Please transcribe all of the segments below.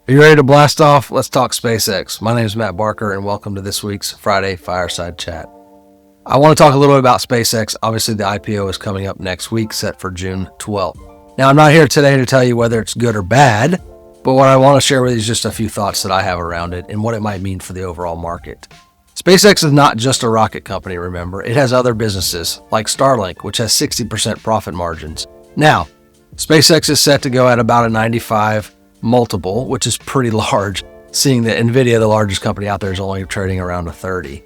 Are you ready to blast off? Let's talk SpaceX. My name is Matt Barker, and welcome to this week's Friday Fireside Chat. I want to talk a little bit about SpaceX. Obviously, the IPO is coming up next week, set for June 12th. Now, I'm not here today to tell you whether it's good or bad, but what I want to share with you is just a few thoughts that I have around it and what it might mean for the overall market. SpaceX is not just a rocket company, remember. It has other businesses, like Starlink, which has 60% profit margins. Now, SpaceX is set to go at about a 95 multiple, which is pretty large, seeing that NVIDIA, the largest company out there, is only trading around a 30.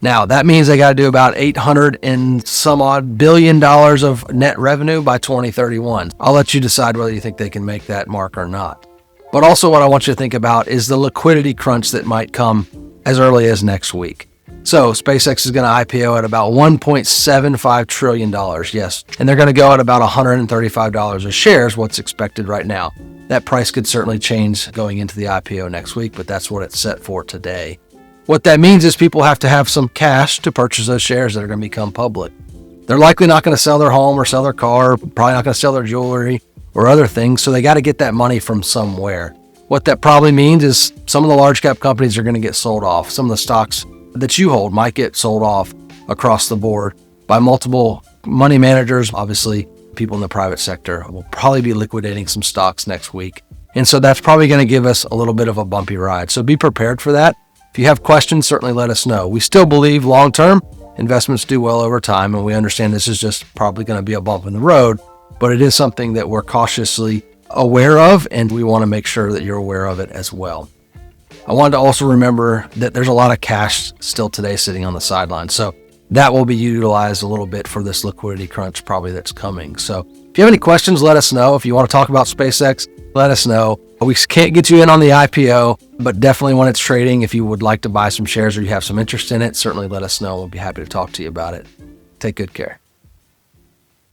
Now, that means they got to do about $800 and some odd billion of net revenue by 2031. I'll let you decide whether you think they can make that mark or not. But also what I want you to think about is the liquidity crunch that might come as early as next week. So SpaceX is going to IPO at about $1.75 trillion, yes. And they're going to go at about $135 a share is what's expected right now. That price could certainly change going into the IPO next week, but that's what it's set for today. What that means is people have to have some cash to purchase those shares that are going to become public. They're likely not going to sell their home or sell their car, probably not going to sell their jewelry or other things, so they got to get that money from somewhere. What that probably means is some of the large cap companies are going to get sold off. Some of the stocks that you hold might get sold off across the board by multiple money managers. Obviously, people in the private sector will probably be liquidating some stocks next week. And so that's probably going to give us a little bit of a bumpy ride. So be prepared for that. If you have questions, certainly let us know. We still believe long-term investments do well over time, and we understand this is just probably going to be a bump in the road, but it is something that we're cautiously aware of, and we want to make sure that you're aware of it as well. I wanted to also remember that there's a lot of cash still today sitting on the sidelines. So that will be utilized a little bit for this liquidity crunch probably that's coming. So if you have any questions, let us know. If you want to talk about SpaceX, let us know. We can't get you in on the IPO, but definitely when it's trading, if you would like to buy some shares or you have some interest in it, certainly let us know. We'll be happy to talk to you about it. Take good care.